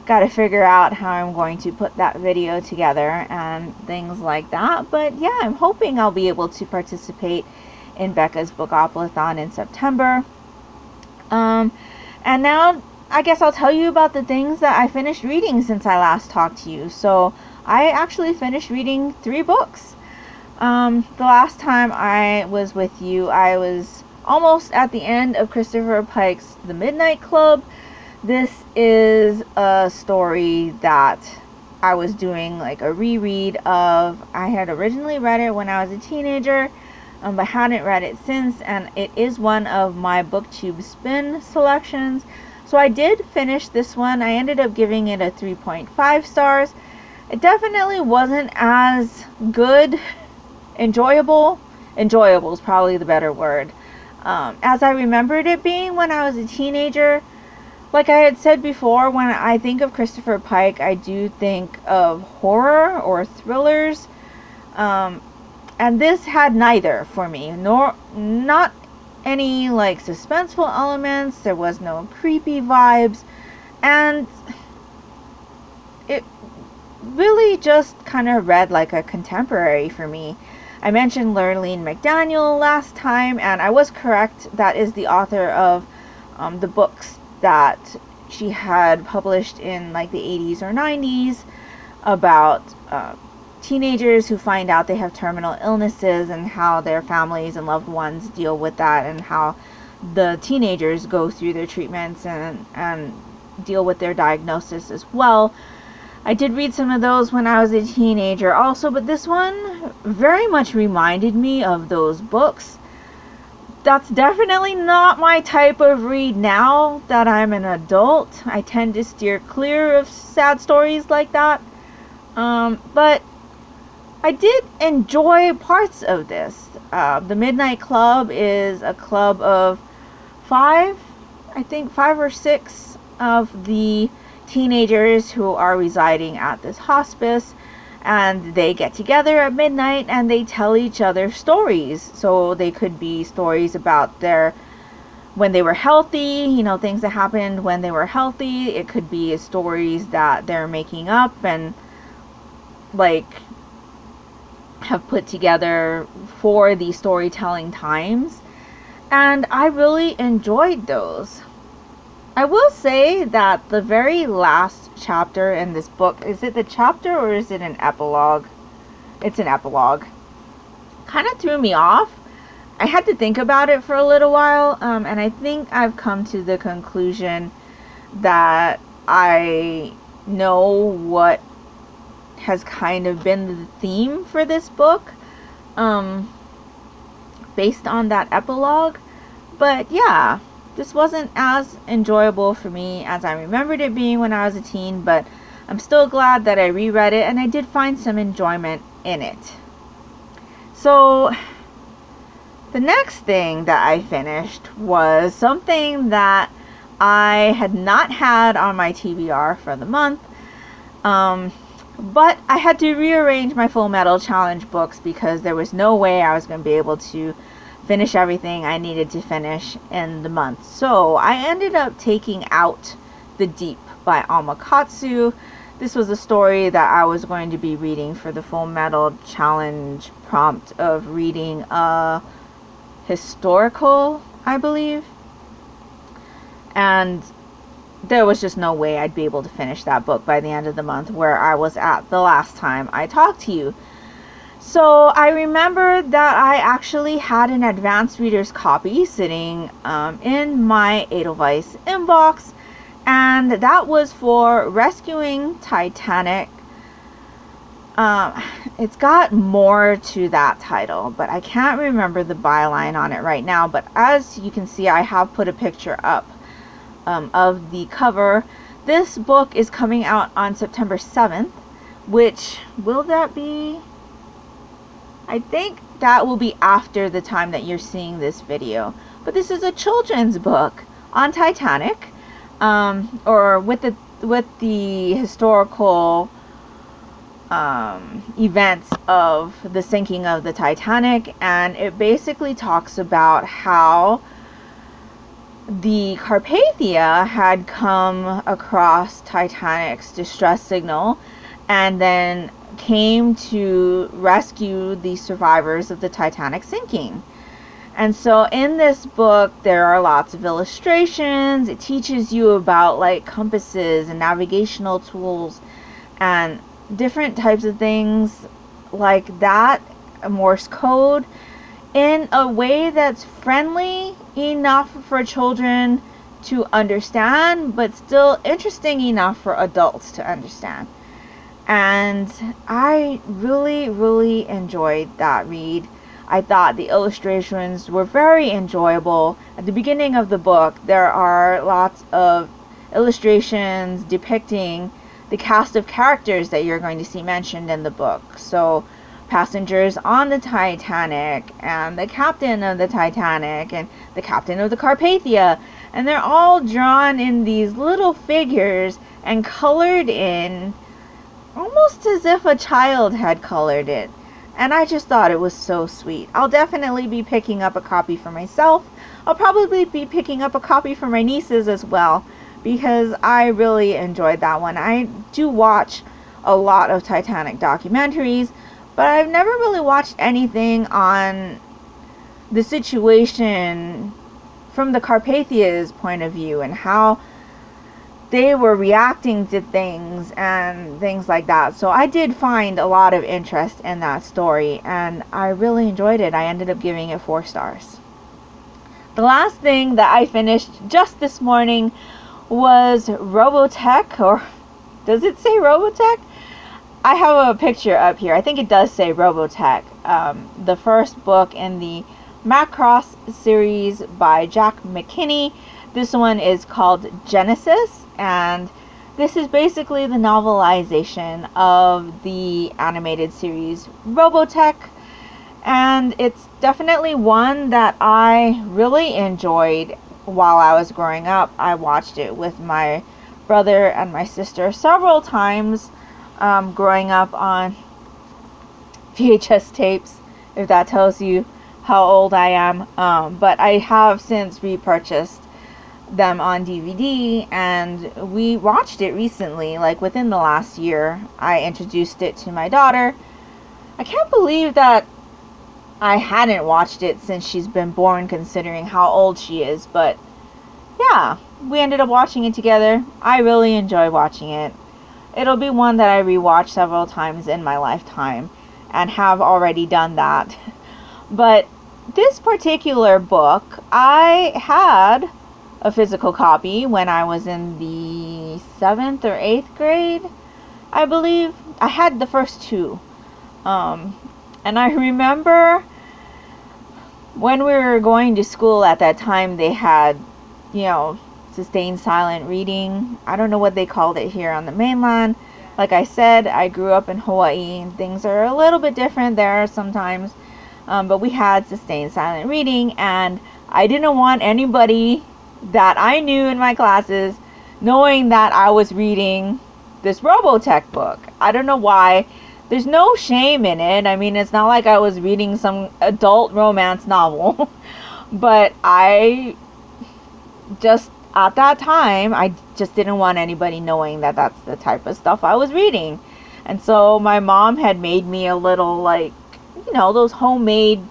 got to figure out how I'm going to put that video together and things like that. But yeah, I'm hoping I'll be able to participate in Becca's Bookoplathon in September. And now I guess I'll tell you about the things that I finished reading since I last talked to you. So I actually finished reading 3 books. The last time I was with you, I was almost at the end of Christopher Pike's The Midnight Club. This is a story that I was doing like a reread of. I had originally read it when I was a teenager, but hadn't read it since, and it is one of my BookTube spin selections. So I did finish this one. I ended up giving it a 3.5 stars. It definitely wasn't as good. Enjoyable is probably the better word, as I remembered it being when I was a teenager. Like I had said before, when I think of Christopher Pike, I do think of horror or thrillers, and this had neither for me. Not any like suspenseful elements. There was no creepy vibes, and it really just kind of read like a contemporary for me. I mentioned Lurleen McDaniel last time, and I was correct. That is the author of the books that she had published in like the 80s or 90s about teenagers who find out they have terminal illnesses and how their families and loved ones deal with that, and how the teenagers go through their treatments and deal with their diagnosis as well. I did read some of those when I was a teenager also, but this one very much reminded me of those books. That's definitely not my type of read now that I'm an adult. I tend to steer clear of sad stories like that. But I did enjoy parts of this. The Midnight Club is a club of 5 or 6 of the teenagers who are residing at this hospice, and they get together at midnight and they tell each other stories. So they could be stories about when they were healthy, things that happened when they were healthy. It could be stories that they're making up and like have put together for the storytelling times, and I really enjoyed those. I will say that the very last chapter in this book, is it the chapter or is it an epilogue? It's an epilogue. Kind of threw me off. I had to think about it for a little while, and I think I've come to the conclusion that I know what has kind of been the theme for this book, based on that epilogue. But yeah, this wasn't as enjoyable for me as I remembered it being when I was a teen, but I'm still glad that I reread it and I did find some enjoyment in it. So the next thing that I finished was something that I had not had on my TBR for the month, but I had to rearrange my Fullmetal challenge books because there was no way I was going to be able to finish everything I needed to finish in the month. So I ended up taking out The Deep by Amakatsu. This was a story that I was going to be reading for the Fullmetal challenge prompt of reading a historical, I believe. And there was just no way I'd be able to finish that book by the end of the month, where I was at the last time I talked to you. So I remember that I actually had an advanced reader's copy sitting in my Edelweiss inbox, and that was for Rescuing Titanic. It's got more to that title, but I can't remember the byline on it right now. But as you can see, I have put a picture up of the cover. This book is coming out on September 7th, which, will that be? I think that will be after the time that you're seeing this video. But this is a children's book on Titanic, or with the historical events of the sinking of the Titanic, and it basically talks about how the Carpathia had come across Titanic's distress signal and then came to rescue the survivors of the Titanic sinking. And so in this book there are lots of illustrations. It teaches you about like compasses and navigational tools and different types of things like that, Morse code, in a way that's friendly enough for children to understand, but still interesting enough for adults to understand. And I really enjoyed that read. I thought the illustrations were very enjoyable. At the beginning of the book, there are lots of illustrations depicting the cast of characters that you're going to see mentioned in the book. So passengers on the Titanic, and the captain of the Titanic, and the captain of the Carpathia, and they're all drawn in these little figures and colored in almost as if a child had colored it. And I just thought it was so sweet. I'll definitely be picking up a copy for myself. I'll probably be picking up a copy for my nieces as well, because I really enjoyed that one. I do watch a lot of Titanic documentaries, but I've never really watched anything on the situation from the Carpathia's point of view and how they were reacting to things and things like that. So I did find a lot of interest in that story, and I really enjoyed it. I ended up giving it 4 stars. The last thing that I finished just this morning was Robotech, or does it say Robotech? I have a picture up here. I think it does say Robotech. The first book in the Macross series by Jack McKinney. This one is called Genesis, and this is basically the novelization of the animated series Robotech, and it's definitely one that I really enjoyed while I was growing up. I watched it with my brother and my sister several times growing up on VHS tapes, if that tells you how old I am. But I have since repurchased them on DVD, and we watched it recently, like within the last year. I introduced it to my daughter. I can't believe that I hadn't watched it since she's been born, considering how old she is, but yeah, we ended up watching it together. I really enjoy watching it. It'll be one that I rewatch several times in my lifetime, and have already done that. But this particular book, I had a physical copy when I was in the 7th or 8th grade, I believe. I had the first 2. And I remember when we were going to school at that time, they had, sustained silent reading. I don't know what they called it here on the mainland. Like I said, I grew up in Hawaii, and things are a little bit different there sometimes. But we had sustained silent reading, and I didn't want anybody that I knew in my classes knowing that I was reading this Robotech book. I don't know why. There's no shame in it. I mean, it's not like I was reading some adult romance novel. But I just, at that time, I just didn't want anybody knowing that that's the type of stuff I was reading. And so my mom had made me a little, those homemade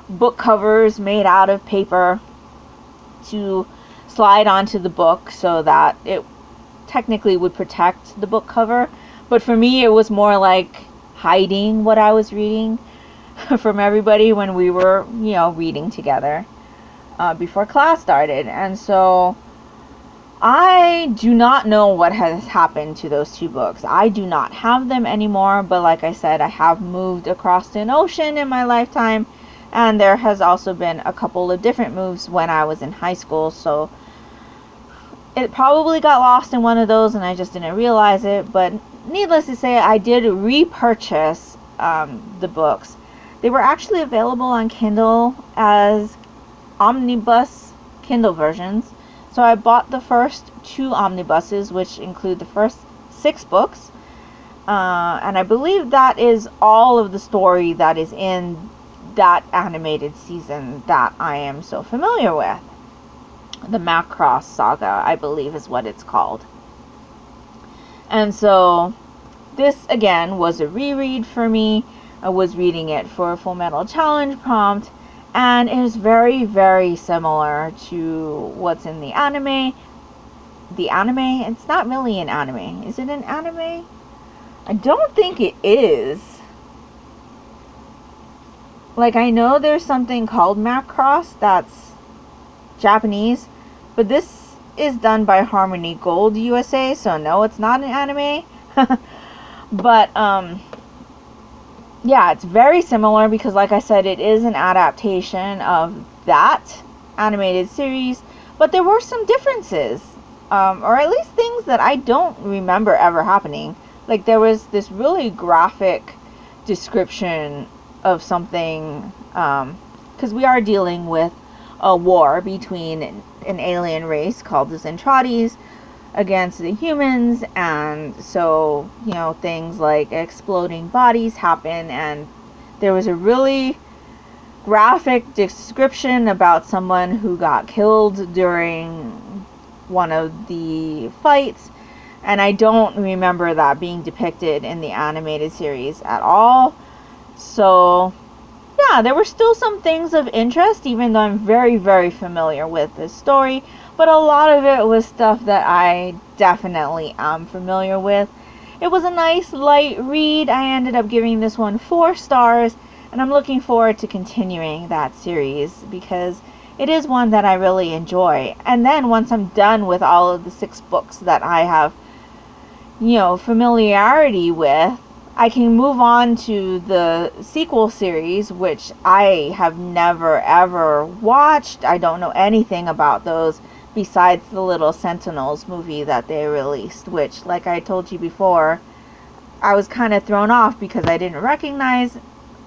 book covers made out of paper to slide onto the book so that it technically would protect the book cover, but for me it was more like hiding what I was reading from everybody when we were, reading together before class started. And so I do not know what has happened to those two books. I do not have them anymore, but like I said, I have moved across an ocean in my lifetime, and there has also been a couple of different moves when I was in high school, so it probably got lost in one of those and I just didn't realize it. But needless to say, I did repurchase the books. They were actually available on Kindle as omnibus Kindle versions. So I bought the first 2 omnibuses, which include the first 6 books. And I believe that is all of the story that is in that animated season that I am so familiar with. The Macross Saga, I believe is what it's called. And so this, again, was a reread for me. I was reading it for a Fullmetal Challenge prompt, and it is very, very similar to what's in the anime. The anime? It's not really an anime. Is it an anime? I don't think it is. Like, I know there's something called Macross that's Japanese, but this is done by Harmony Gold USA, so no, it's not an anime. But, yeah, it's very similar because, like I said, it is an adaptation of that animated series, but there were some differences, or at least things that I don't remember ever happening. Like, there was this really graphic description of something, because we are dealing with a war between an alien race called the Zentratis against the humans, and so, things like exploding bodies happen, and there was a really graphic description about someone who got killed during one of the fights, and I don't remember that being depicted in the animated series at all. So yeah, there were still some things of interest, even though I'm very, very familiar with this story, but a lot of it was stuff that I definitely am familiar with. It was a nice light read. I ended up giving this one 4 stars, and I'm looking forward to continuing that series because it is one that I really enjoy. And then once I'm done with all of the 6 books that I have, familiarity with, I can move on to the sequel series, which I have never ever watched. I don't know anything about those besides the Little Sentinels movie that they released, which, like I told you before, I was kind of thrown off because I didn't recognize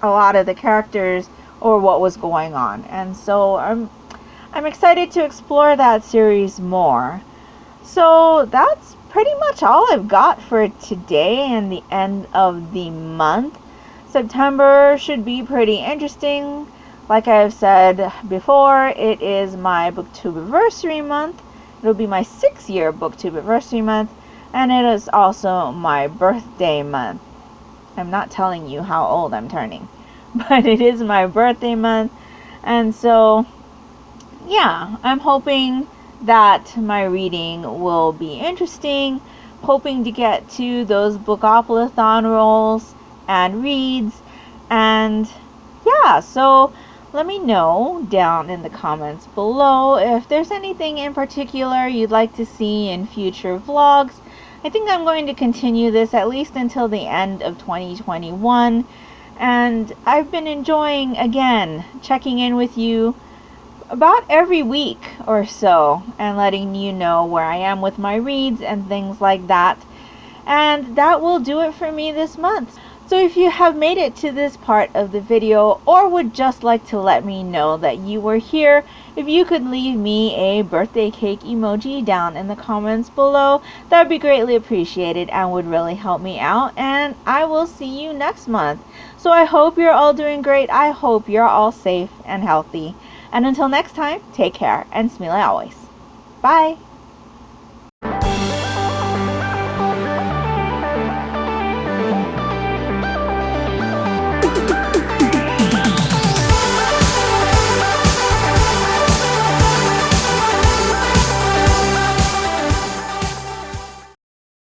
a lot of the characters or what was going on. And so I'm excited to explore that series more. So that's pretty much all I've got for today and the end of the month. September should be pretty interesting. Like I've said before, it is my booktubeversary month. It'll be my 6-year booktubeversary month, and it is also my birthday month. I'm not telling you how old I'm turning, but it is my birthday month, and so yeah, I'm hoping that my reading will be interesting, hoping to get to those Bookopolython rolls and reads, and yeah, so let me know down in the comments below if there's anything in particular you'd like to see in future vlogs. I think I'm going to continue this at least until the end of 2021, and I've been enjoying, again, checking in with you about every week or so and letting you know where I am with my reads and things like that. And that will do it for me this month. So if you have made it to this part of the video or would just like to let me know that you were here, if you could leave me a birthday cake emoji down in the comments below, that would be greatly appreciated and would really help me out. And I will see you next month. So I hope you're all doing great. I hope you're all safe and healthy. And until next time, take care and smile always. Bye!